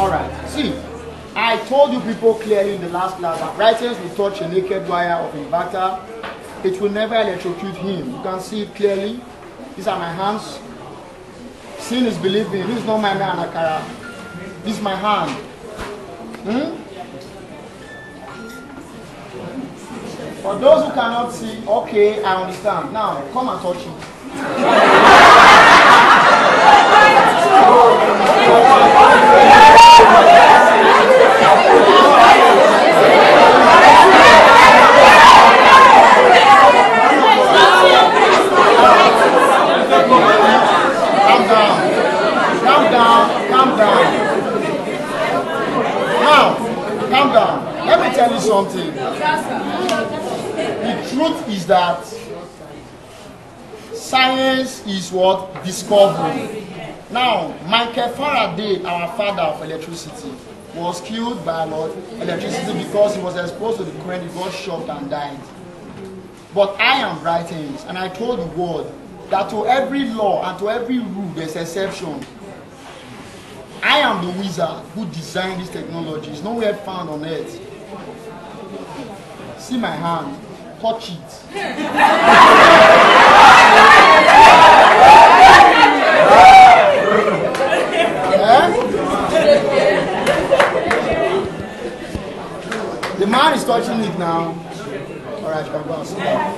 Alright, see, I told you people clearly in the last class that Brightence will touch a naked wire of inverter. It will never electrocute him. You can see it clearly. These are my hands. Seeing is believing. This is not my man Akara. This is my hand. For those who cannot see, okay, I understand. Now, come and touch it. Calm down. Calm down. Now, calm down. Let me tell you something. The truth is that science is what? Discovery. Now, Michael Faraday, our father of electricity, was killed by electricity because he was exposed to the current, he got shocked and died. But I am Brightence, and I told the world that to every law and to every rule there's exception. I am the wizard who designed this technology. It's nowhere found on earth. See my hand. Touch it. The man is touching it now. Alright, you can go and sit down.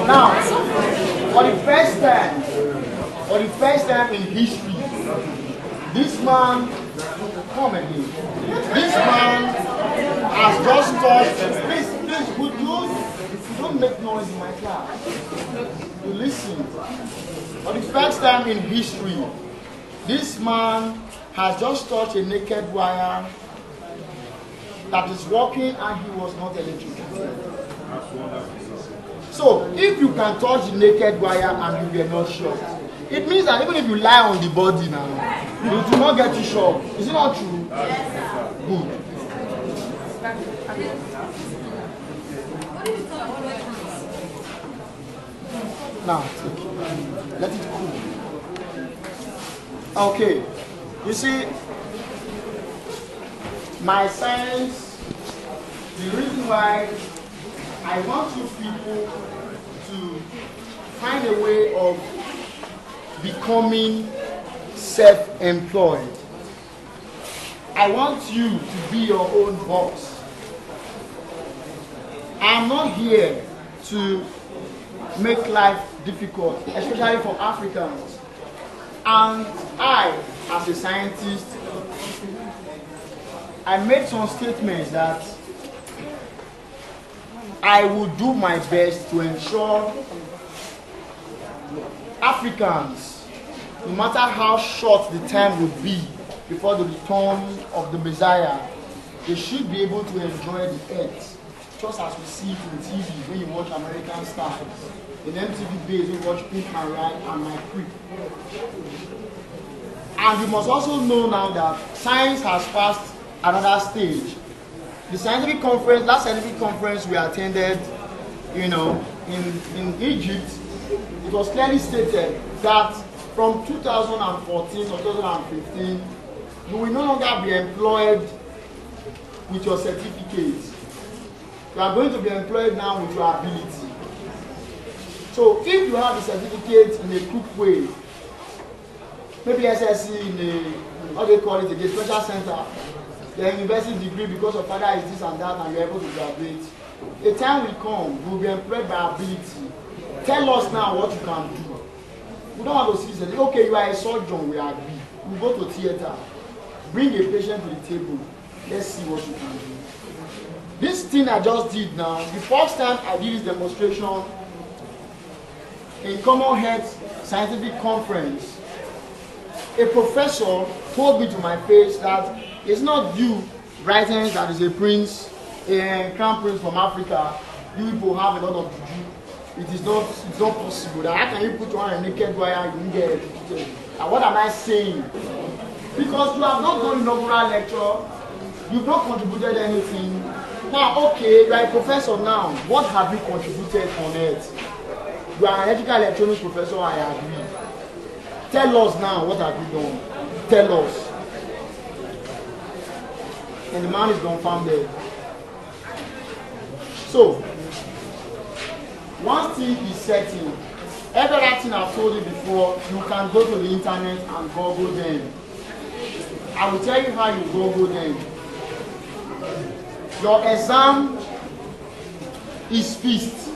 Now, for the first time in history, this man, come again, this man has just touched, please, would you don't make noise in my class. You listen. For the first time in history, this man has just touched a naked wire that is working and he was not electrocuted. So, if you can touch the naked wire and you were not shocked, it means that even if you lie on the body now, you do not get you shocked. Is it not true? Yes. Good. Now, let it cool. Okay. You see, my science, the reason why I want you people to find a way of becoming self-employed. I want you to be your own boss. I'm not here to make life difficult, especially for Africans. And I, as a scientist, I made some statements that I will do my best to ensure Africans, no matter how short the time would be before the return of the Messiah, they should be able to enjoy the earth, just as we see it in TV when you watch American Stars. In MTV Base, you watch Pink and Ride and My Creek. And you must also know now that science has passed another stage. The scientific conference, last scientific conference we attended, in Egypt, it was clearly stated that from 2014 or 2015, you will no longer be employed with your certificate. You are going to be employed now with your ability. So if you have the certificate in a crook way, maybe SSC in a, what do they call it, a special center, the university degree because of father is this and that and you're able to graduate, a time will come, you will be employed by ability. Tell us now what you can do. We don't want to see say, okay, you are a surgeon, we agree. We go to theater, bring a patient to the table, let's see what you can do. This thing I just did now, the first time I did this demonstration in Commonwealth Scientific Conference, a professor told me to my face that it's not you, Brightence, that is a prince, a crown prince from Africa. You people have a lot of juju. It's not possible. That how can you put on a naked wire and you get electrocuted? And what am I saying? Because you have not done inaugural lecture, you've not contributed anything. Now, okay, you are a professor now. What have you contributed on it? You are an electrical electronics professor, I agree. Tell us now, what have you done? Tell us. And the man is dumbfounded. So, one thing is certain. Every other thing I've told you before, you can go to the internet and Google them. I will tell you how you Google them. Your exam is fixed.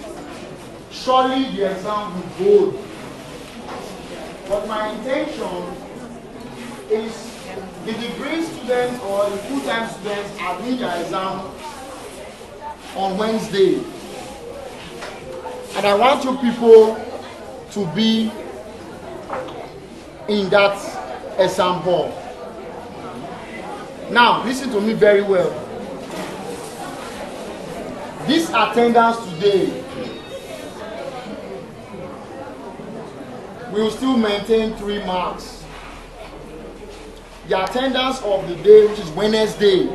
Surely the exam will go. But my intention is the degree students or the full-time students are doing their exam on Wednesday. And I want you people to be in that exam hall. Now, listen to me very well. This attendance today will still maintain 3 marks. The attendance of the day, which is Wednesday,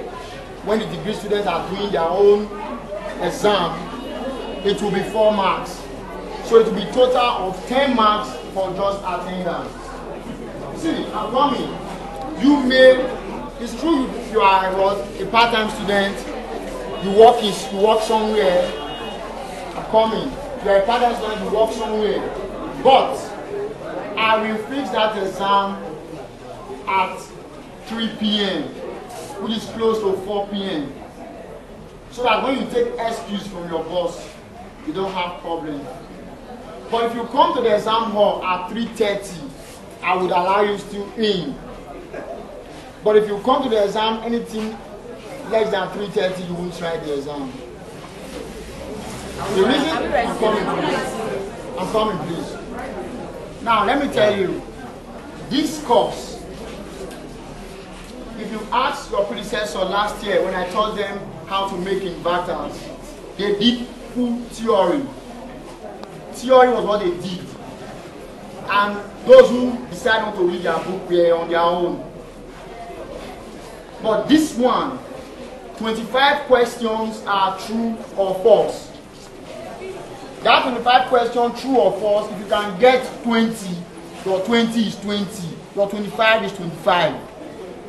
when the degree students are doing their own exam, it will be 4 marks. So it will be a total of 10 marks for just attendance. See, I'm coming. You may, it's true if you are a part-time student, you work somewhere, I'm coming. You are a part-time student, you work somewhere. But I will fix that exam at 3 p.m., which is close to 4 p.m. So that when you take excuse from your boss, you don't have problem. But if you come to the exam hall at 3:30, I would allow you still in. But if you come to the exam anything less than 3:30, you won't write the exam. The reason I'm coming, please. Now let me tell you, this course, if you ask your predecessor last year when I taught them how to make inverters, they did full theory. Theory was what they did. And those who decide not to read their book were on their own. But this one, 25 questions are true or false. That 25 questions, true or false, if you can get 20, your 20 is 20, your 25 is 25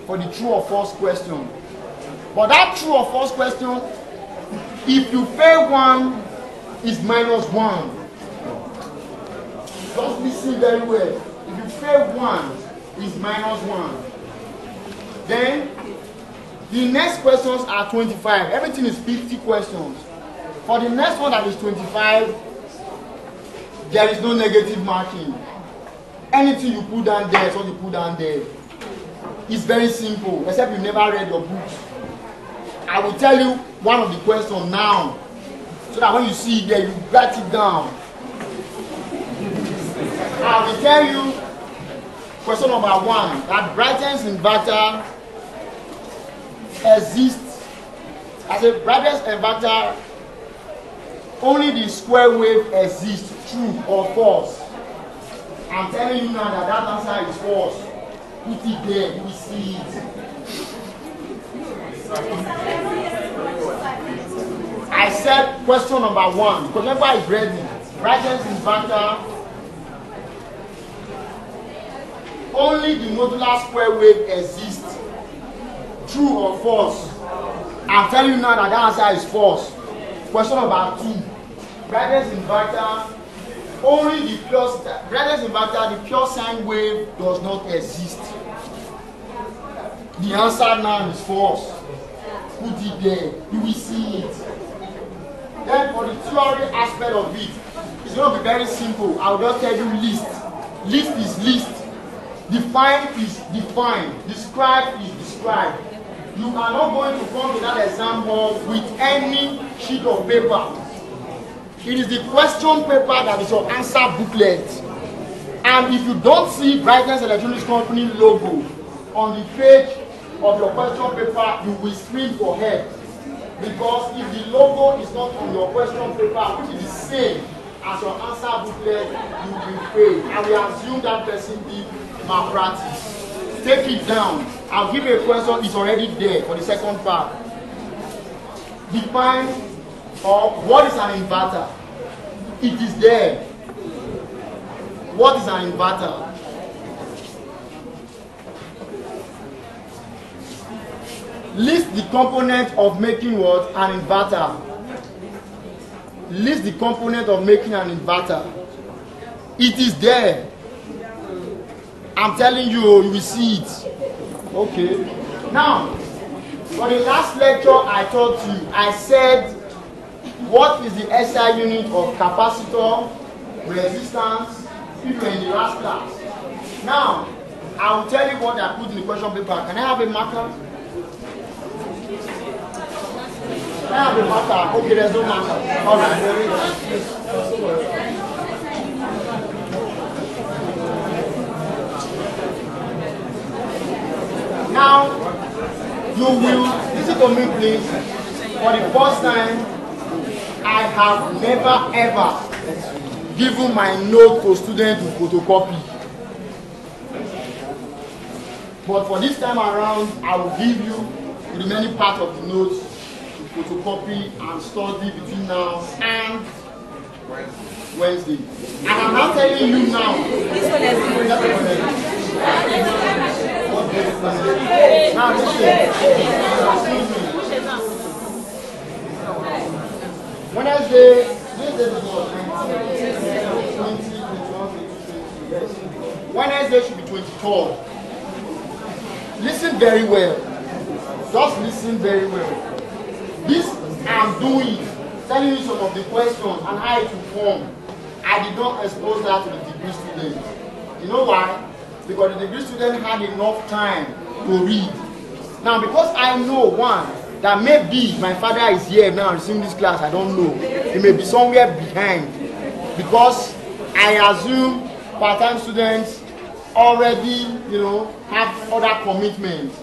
for the true or false question. But that true or false question, if you fail one, is -1. Just listen very well. If you fail one, is -1. Then the next questions are 25. Everything is 50 questions. For the next one that is 25, there is no negative marking. Anything you put down there is what you put down there. It's very simple, except you never read your book. I will tell you one of the questions now, so that when you see it there, you write it down. I will tell you question number 1, that Brightence Inverter exists. As a Brightence Inverter, only the square wave exists, true or false. I'm telling you now that that answer is false. Put it there, you will see it. I said question number 1. Question number is ready. Brightence Inverter, only the modular square wave exists, true or false. I'm telling you now that the answer is false. Question number 2. Brightence Inverter, only the pure Brightence Inverter, the pure sine wave does not exist. The answer now is false. Put it there, you will see it. Then for the theory aspect of it, it's going to be very simple. I'll just tell you list. List is list. Define is define. Describe is describe. You are not going to come to that exam hall with any sheet of paper. It is the question paper that is your answer booklet. And if you don't see Brightness Electronics Company logo on the page of your question paper, you will scream for help. Because if the logo is not on your question paper, which is the same as your answer booklet, you will fail. I will assume that person did malpractice. Take it down. I'll give you a question, it's already there for the second part. define or what is an inverter? It is there. What is an inverter? List the component of making what? An inverter. List the component of making an inverter. It is there. I'm telling you, you will see it. Okay. Now, for the last lecture I taught you, I said, what is the SI unit of capacitor, resistance, if you're in the last class? Now, I will tell you what I put in the question paper. Can I have a marker? Can I have a marker? Okay, there's no marker. All right. Now, you will listen to me, please. For the first time, I have never ever given my note to students to photocopy. But for this time around, I will give you the remaining part of the notes to photocopy and study between now and Wednesday. And I'm not telling you now. Now listen. Wednesday, this is what? Wednesday should be 23rd. Listen very well. Just listen very well. This I'm doing, telling you some of the questions and how it will form. I did not expose that to the degree student. You know why? Because the degree student had enough time to read. Now, because I know, one, that maybe my father is here now receiving this class, I don't know. He may be somewhere behind. Because I assume part-time students already, have other commitments.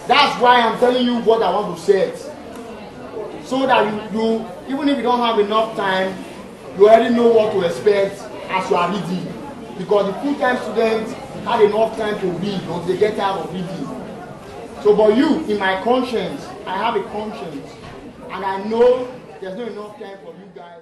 That's why I'm telling you what I want to say. So that you even if you don't have enough time, you already know what to expect as you are reading. Because the full-time students had enough time to read until they get out of reading. So, but you, in my conscience, I have a conscience, and I know there's not enough time for you guys.